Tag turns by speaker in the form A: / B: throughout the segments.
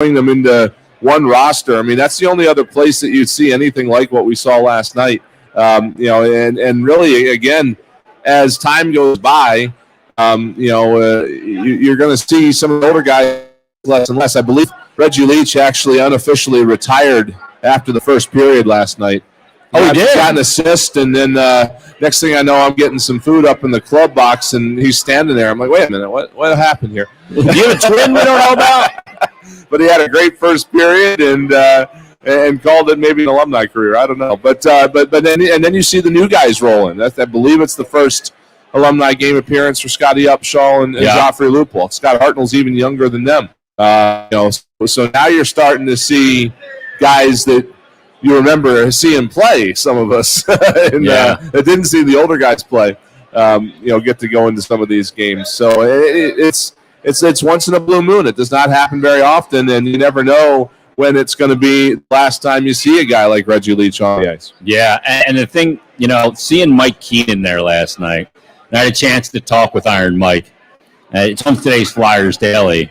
A: throwing them into one roster. I mean, that's the only other place that you'd see anything like what we saw last night. And really, again, as time goes by, you're going to see some of the older guys less and less. I believe Reggie Leach actually unofficially retired after the first period last night.
B: Oh, he did?
A: Got an assist, and then next thing I know, I'm getting some food up in the club box, and he's standing there. I'm like, wait a minute, what happened here?
B: Do you have a twin we don't know about?
A: But he had a great first period and called it maybe an alumni career. I don't know, but then you see the new guys rolling. I believe it's the first alumni game appearance for Scotty Upshaw and Joffrey Lupul. Scott Hartnell's even younger than them. So now you're starting to see guys that you remember seeing play. Some of us that didn't see the older guys play, get to go into some of these games. So it's once in a blue moon. It does not happen very often, and you never know when it's going to be the last time you see a guy like Reggie Leach on the ice.
B: Yeah, and the thing, seeing Mike Keenan there last night, I had a chance to talk with Iron Mike. It's on today's Flyers Daily.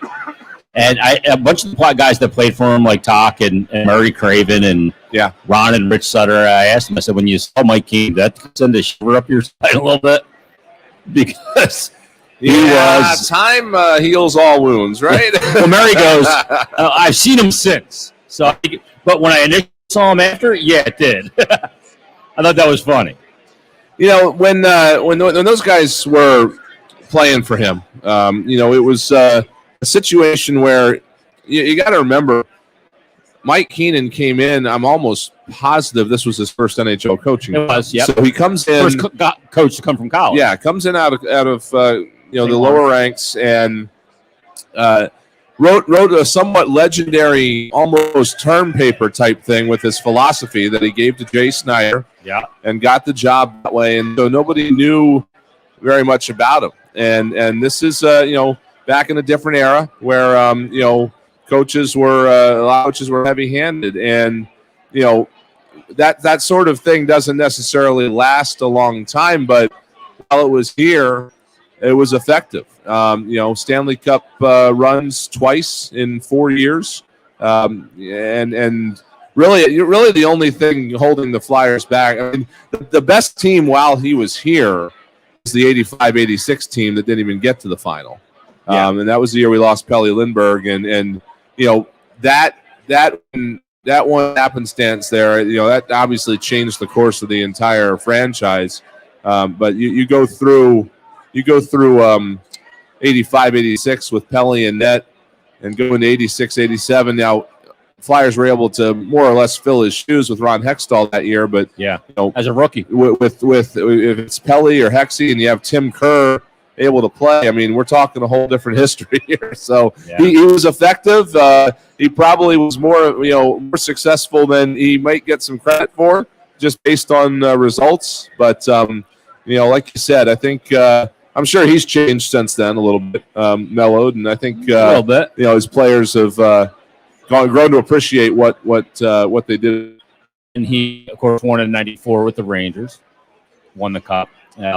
B: And a bunch of the guys that played for him, like Talk and Murray Craven and Ron and Rich Sutter, I asked him, I said, when you saw Mike Keenan, that send a shiver up your spine a little bit? Because
A: time heals all wounds, right?
B: Well, Murray goes, I've seen him since. But when I initially saw him after, it did. I thought that was funny.
A: When those guys were playing for him, it was a situation where you got to remember Mike Keenan came in. I'm almost positive this was his first NHL coaching.
B: It was, yep.
A: So he comes in,
B: first coach to come from college.
A: Yeah, comes in out of the lower ranks and wrote a somewhat legendary, almost term paper type thing with his philosophy that he gave to Jay Snyder.
B: Yeah, and
A: got the job that way, and so nobody knew very much about him. And this is back in a different era where a lot of coaches were heavy-handed, and that sort of thing doesn't necessarily last a long time. But while it was here, it was effective. Stanley Cup runs twice in 4 years, and really the only thing holding the Flyers back. I mean, the best team while he was here was the 85-86 team that didn't even get to the final. And that was the year we lost Pelle Lindbergh, and that one happenstance there, that obviously changed the course of the entire franchise. But you go through 85-86 with Pelle and net, and go into 86-87. Now, Flyers were able to more or less fill his shoes with Ron Hextall that year, but
B: as a rookie,
A: with if it's Pelle or Hexy, and you have Tim Kerr able to play, I mean, we're talking a whole different history here. So he was effective. He probably was more successful than he might get some credit for, just based on results. But like you said, I think I'm sure he's changed since then a little bit, mellowed, and I think
B: a little bit.
A: His players have grown to appreciate what they did.
B: And he, of course, won in '94 with the Rangers, won the Cup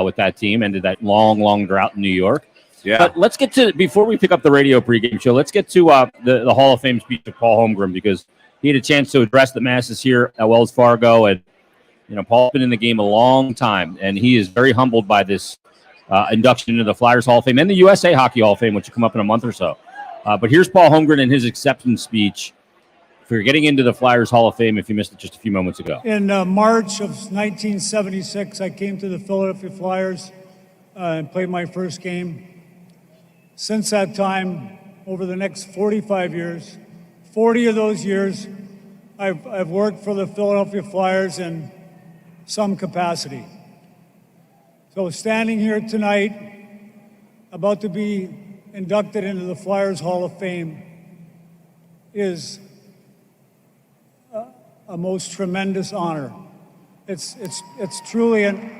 B: with that team, ended that long drought in New York.
A: Yeah.
B: But let's get to, before we pick up the radio pregame show, let's get to the Hall of Fame speech of Paul Holmgren, because he had a chance to address the masses here at Wells Fargo. And, Paul's been in the game a long time, and he is very humbled by this induction into the Flyers Hall of Fame and the USA Hockey Hall of Fame, which will come up in a month or so. But here's Paul Holmgren in his acceptance speech for getting into the Flyers Hall of Fame, if you missed it just a few moments ago.
C: In March of 1976, I came to the Philadelphia Flyers and played my first game. Since that time, over the next 45 years, 40 of those years, I've worked for the Philadelphia Flyers in some capacity. So standing here tonight, about to be inducted into the Flyers Hall of Fame, is a most tremendous honor. It's truly an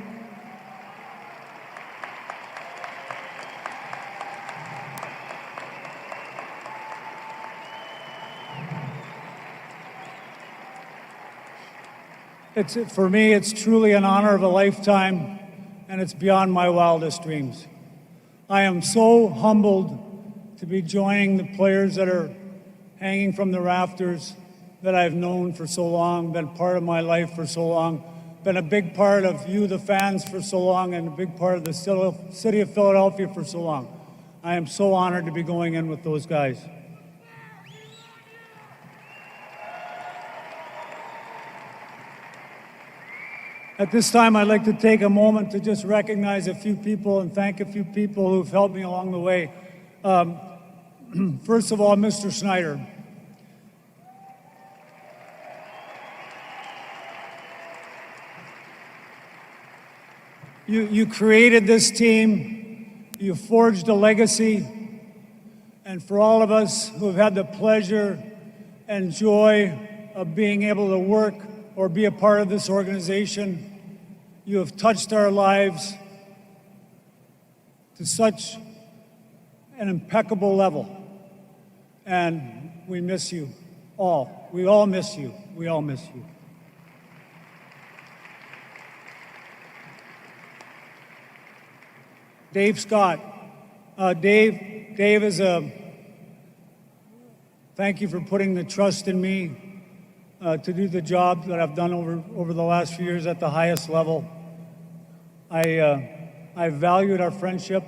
C: for me, it's truly an honor of a lifetime, and it's beyond my wildest dreams. I am so humbled to be joining the players that are hanging from the rafters that I've known for so long, been part of my life for so long, been a big part of you, the fans, for so long, and a big part of the city of Philadelphia for so long. I am so honored to be going in with those guys. At this time, I'd like to take a moment to just recognize a few people and thank a few people who've helped me along the way. First of all, Mr. Snyder. You created this team, you forged a legacy, and for all of us who have had the pleasure and joy of being able to work or be a part of this organization, you have touched our lives to such an impeccable level. And we miss you all. We all miss you. We all miss you. Dave Scott. Dave is thank you for putting the trust in me to do the job that I've done over the last few years at the highest level. I valued our friendship.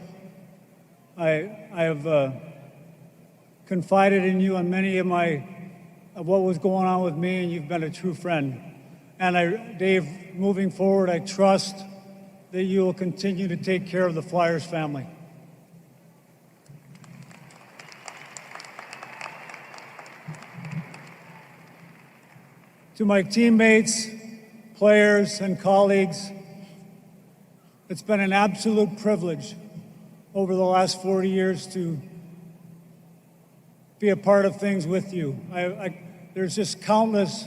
C: I have confided in you on many of what was going on with me, and you've been a true friend. And Dave, moving forward, I trust that you will continue to take care of the Flyers family. To my teammates, players, and colleagues, it's been an absolute privilege over the last 40 years to be a part of things with you. There's just countless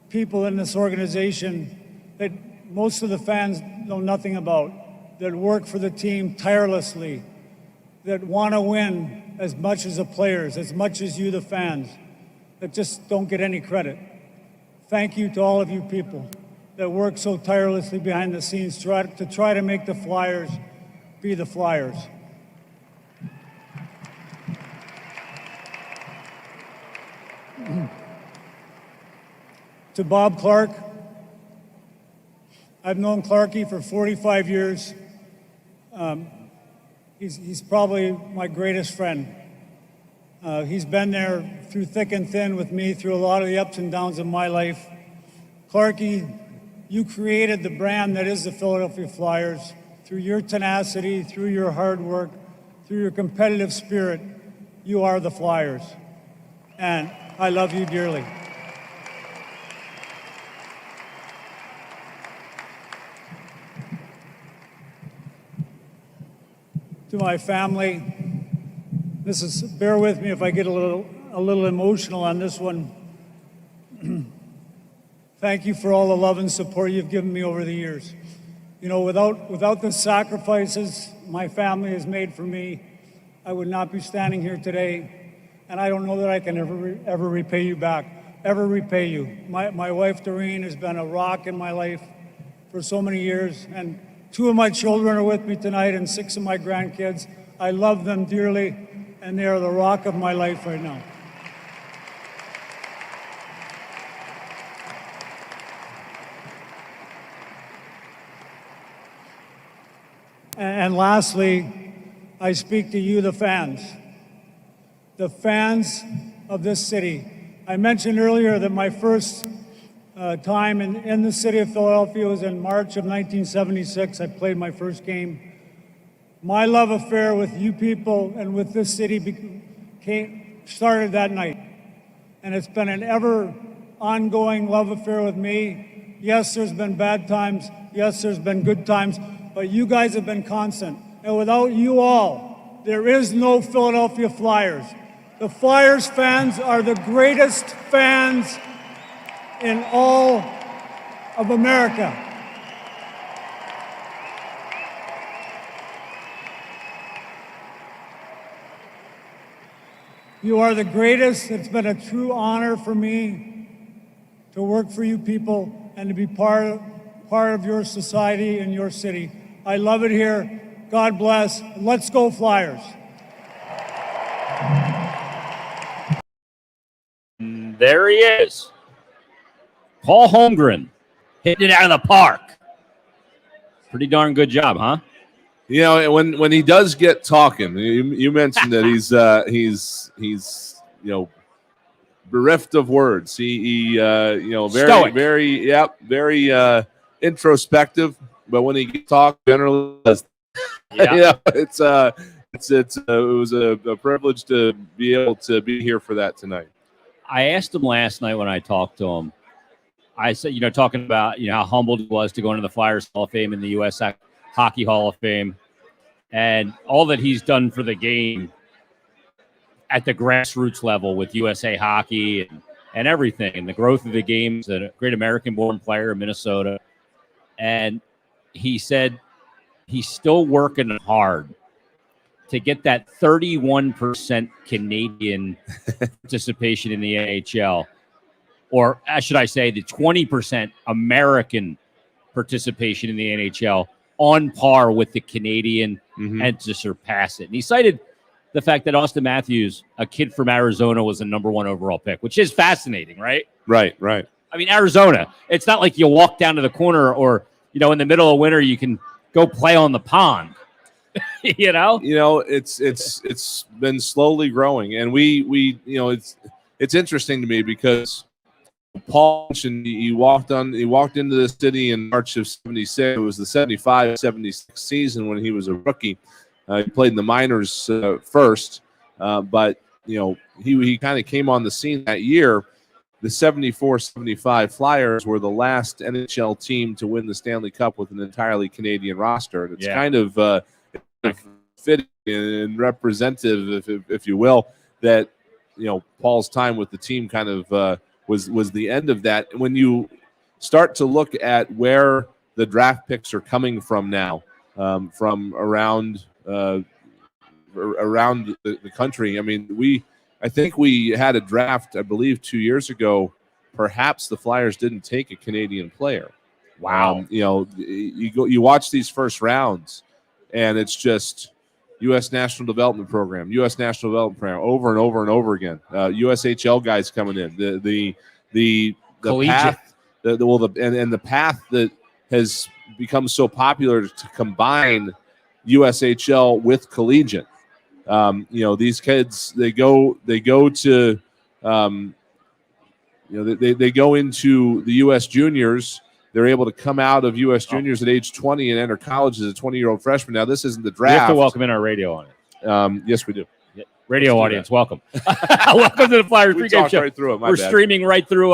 C: people in this organization that most of the fans know nothing about, that work for the team tirelessly, that want to win as much as the players, as much as you, the fans, that just don't get any credit. Thank you to all of you people that work so tirelessly behind the scenes to try to make the Flyers be the Flyers. To Bob Clark, I've known Clarky for 45 years. He's probably my greatest friend. He's been there through thick and thin with me through a lot of the ups and downs of my life. Clarky, you created the brand that is the Philadelphia Flyers through your tenacity, through your hard work, through your competitive spirit. You are the Flyers, and I love you dearly. To my family, bear with me if I get a little emotional on this one. Thank you for all the love and support you've given me over the years. You know, without the sacrifices my family has made for me, I would not be standing here today, and I don't know that I can ever repay you back, ever repay you. My wife, Doreen, has been a rock in my life for so many years, and 2 of my children are with me tonight, and 6 of my grandkids. I love them dearly, and they are the rock of my life right now. And lastly, I speak to you, the fans of this city. I mentioned earlier that my first time in the city of Philadelphia was in March of 1976. I played my first game. My love affair with you people and with this city started that night. And it's been an ever ongoing love affair with me. Yes, there's been bad times. Yes, there's been good times. But you guys have been constant. And without you all, there is no Philadelphia Flyers. The Flyers fans are the greatest fans in all of America. You are the greatest. It's been a true honor for me to work for you people and to be part of your society and your city. I love it here. God bless. Let's go Flyers.
B: And there he is. Paul Holmgren hitting it out of the park. Pretty darn good job, huh?
A: You know, when he does get talking, you mentioned that he's bereft of words. He very
B: Stoic.
A: very introspective. But when he talks, generally does.
B: Yeah.
A: It was a privilege to be able to be here for that tonight.
B: I asked him last night when I talked to him. I said, talking about how humbled he was to go into the Flyers Hall of Fame and the U.S. Hockey Hall of Fame, and all that he's done for the game at the grassroots level with USA Hockey and everything, and the growth of the game. He's a great American-born player in Minnesota, and he said he's still working hard to get that 31% Canadian participation in the NHL, or should I say the 20% American participation in the NHL, on par with the Canadian and to surpass it. And he cited the fact that Austin Matthews, a kid from Arizona, was the number 1 overall pick, which is fascinating, right?
A: Right.
B: I mean, Arizona, it's not like you walk down to the corner or, in the middle of winter, you can go play on the pond.
A: It's been slowly growing, and we it's interesting to me because Paul mentioned he walked into the city in March of '76. It was the 75-76 season when he was a rookie. He played in the minors first, but he kind of came on the scene that year. The 74-75 Flyers were the last NHL team to win the Stanley Cup with an entirely Canadian roster, and it's kind of fitting and representative, if you will, that Paul's time with the team kind of was the end of that. When you start to look at where the draft picks are coming from now, from around the country, I mean, I think we had a draft, I believe, 2 years ago. Perhaps the Flyers didn't take a Canadian player.
B: Wow.
A: You watch these first rounds, and it's just U.S. National Development Program, U.S. National Development Program, over and over and over again. USHL guys coming in. The path, the path that has become so popular to combine USHL with collegiate. These kids, they go to they go into the U.S. juniors. They're able to come out of U.S. juniors at age 20 and enter college as a 20-year-old freshman. Now, this isn't the draft.
B: We have to welcome in our radio audience.
A: Yes, we do.
B: Radio audience, welcome. Welcome to the Flyers pregame show.
A: Right through it.
B: We're streaming right through.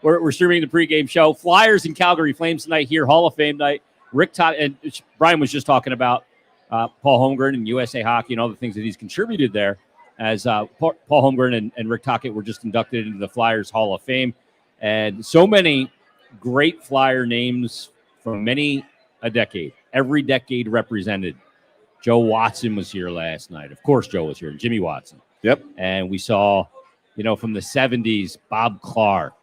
B: We're streaming the pregame show. Flyers and Calgary Flames tonight here, Hall of Fame night. Rick Todd and Brian was just talking about Paul Holmgren and USA Hockey and all the things that he's contributed there. As Paul Holmgren and Rick Tocchet were just inducted into the Flyers Hall of Fame, and so many great Flyer names from many a decade. Every decade represented. Joe Watson was here last night. Of course, Joe was here. Jimmy Watson.
A: Yep.
B: And we saw, from the 70s, Bob Clark,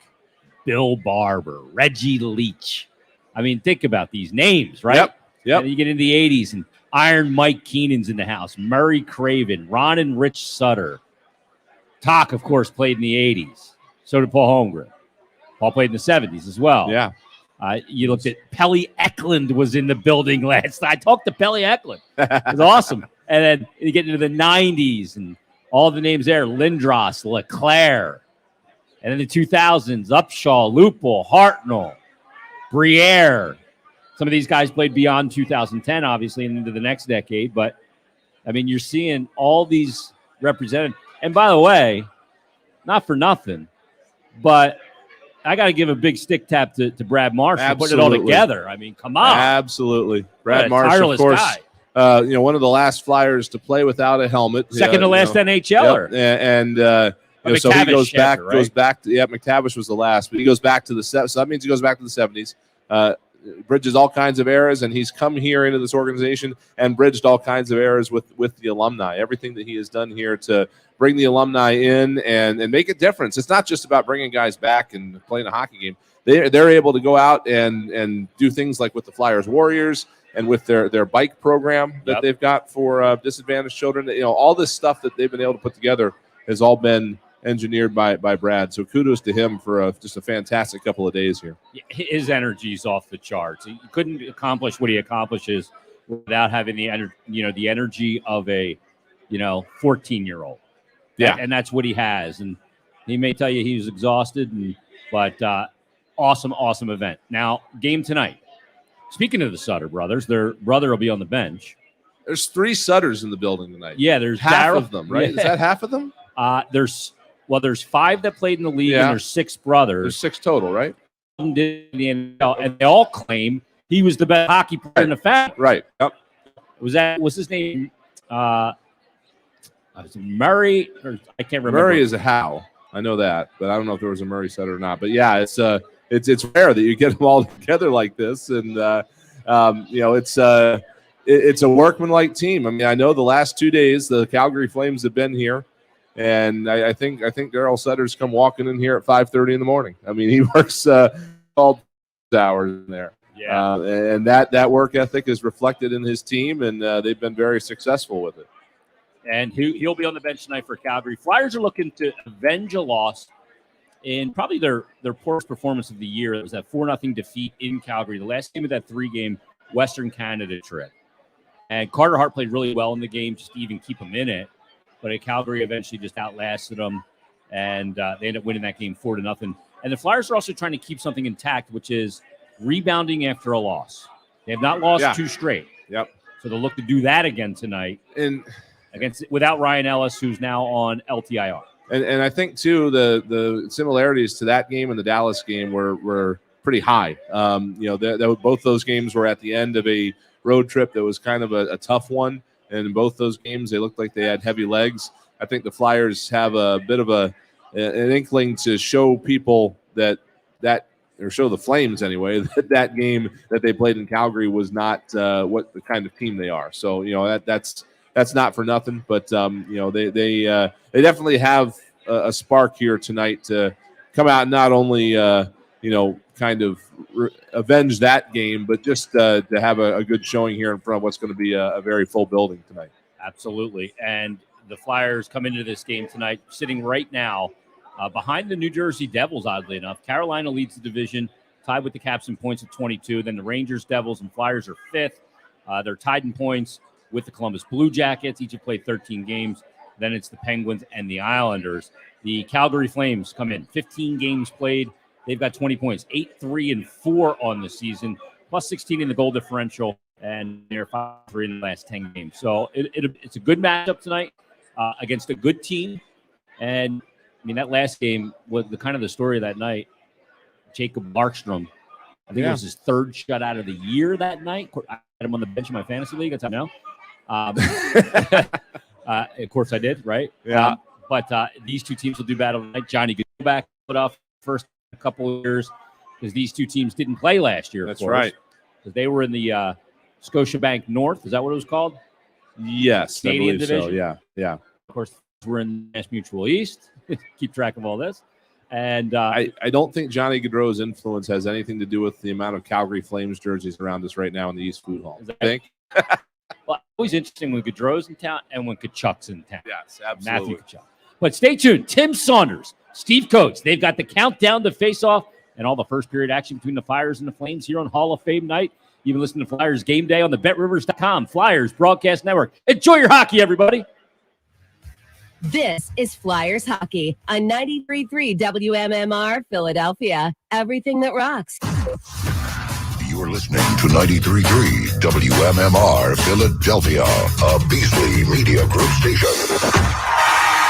B: Bill Barber, Reggie Leach. I mean, think about these names, right?
A: Yep.
B: And you get into the 80s, and Iron Mike Keenan's in the house. Murray Craven, Ron and Rich Sutter. Tock, of course, played in the 80s. So did Paul Holmgren. Paul played in the 70s as well.
A: Yeah.
B: You looked at Pelly Eklund was in the building last night. I talked to Pelly Eklund. It was awesome. And then you get into the 90s and all the names there. Lindros, LeClaire. And then the 2000s, Upshaw, Lupul, Hartnell, Briere. Some of these guys played beyond 2010, obviously, and into the next decade. But, I mean, you're seeing all these represented. And by the way, not for nothing, but I got to give a big stick tap to Brad Marsh for putting it all together. I mean, come on.
A: Absolutely. Brad Marsh, of course, one of the last Flyers to play without a helmet.
B: Second to last NHLer.
A: Yep. And so he goes back. McTavish was the last, but he goes back to the 70s. So that means he goes back to the 70s. Bridges all kinds of eras, and he's come here into this organization and bridged all kinds of eras with the alumni. Everything that he has done here to bring the alumni in and make a difference. It's not just about bringing guys back and playing a hockey game. They're able to go out and do things like with the Flyers Warriors and with their bike program that they've got for disadvantaged children. All this stuff that they've been able to put together has all been engineered by Brad. So kudos to him for just a fantastic couple of days here.
B: His energy's off the charts. He couldn't accomplish what he accomplishes without having the energy of a 14-year-old.
A: Yeah,
B: and that's what he has. And he may tell you he was exhausted, but awesome event. Now, game tonight. Speaking of the Sutter brothers, their brother will be on the bench.
A: There's 3 Sutters in the building tonight.
B: Yeah, there's
A: half of them, right?
B: Yeah.
A: Is that half of them?
B: There's 5 that played in the league, and there's 6 brothers.
A: There's 6 total, right?
B: And they all claim he was the best hockey player in the family.
A: Right. Yep.
B: Was his name Murray? Or I can't remember.
A: Murray is a Howe. I know that, but I don't know if there was a Murray Sutter or not. But yeah, it's rare that you get them all together like this, and it's a workmanlike team. I mean, I know the last 2 days the Calgary Flames have been here, and I think Darryl Sutter's come walking in here at 5:30 in the morning. I mean, he works all hours in there.
B: Yeah,
A: and that work ethic is reflected in his team, and they've been very successful with it.
B: And he'll be on the bench tonight for Calgary. Flyers are looking to avenge a loss in probably their poorest performance of the year. It was that 4-0 defeat in Calgary, the last game of that 3-game Western Canada trip. And Carter Hart played really well in the game just to even keep him in it. But Calgary eventually just outlasted them, and they ended up winning that game 4-0. And the Flyers are also trying to keep something intact, which is rebounding after a loss. They have not lost 2 straight.
A: Yep.
B: So they'll look to do that again tonight.
A: And
B: without Ryan Ellis, who's now on LTIR.
A: And I think too the similarities to that game and the Dallas game were pretty high. Both those games were at the end of a road trip that was kind of a tough one, and in both those games they looked like they had heavy legs. I think the Flyers have a bit of an inkling to show people that or show the Flames anyway that game that they played in Calgary was not what the kind of team they are. So that's not for nothing, but they definitely have a spark here tonight to come out and not only kind of avenge that game, but just to have a good showing here in front of what's going to be a very full building tonight.
B: Absolutely, and the Flyers come into this game tonight sitting right now behind the New Jersey Devils. Oddly enough, Carolina leads the division, tied with the Caps in points at 22. Then the Rangers, Devils, and Flyers are 5th. They're tied in points with the Columbus Blue Jackets. Each have played 13 games. Then it's the Penguins and the Islanders. The Calgary Flames come in, 15 games played. They've got 20 points, 8-3-4 on the season, plus 16 in the goal differential, and they're 5-3 in the last 10 games. So it's a good matchup tonight against a good team. And, I mean, that last game was the story of that night. Jacob Markstrom, I think it was his 3rd shutout of the year that night. I had him on the bench in my fantasy league. That's how I know. Of course I did, right?
A: Yeah.
B: But these 2 teams will do battle tonight. Johnny Gaudreau back put off first couple of years because these 2 teams didn't play last year.
A: That's right.
B: Because they were in the Scotiabank North. Is that what it was called?
A: Yes,
B: Canadian
A: I believe
B: division.
A: So. Yeah.
B: Of course, we're in Mass Mutual East. Keep track of all this. And
A: I don't think Johnny Gaudreau's influence has anything to do with the amount of Calgary Flames jerseys around us right now in the East Food Hall. I think.
B: Well, always interesting when Gaudreau's in town and when Kachuk's in town.
A: Yes, absolutely.
B: Matthew Kachuk. But stay tuned. Tim Saunders, Steve Coates. They've got the countdown to face-off and all the first period action between the Flyers and the Flames here on Hall of Fame night. You can listen to Flyers Game Day on the BetRivers.com Flyers Broadcast Network. Enjoy your hockey, everybody.
D: This is Flyers Hockey on 93.3 WMMR Philadelphia. Everything that rocks.
E: You're listening to 93.3 WMMR Philadelphia, a Beasley Media Group station.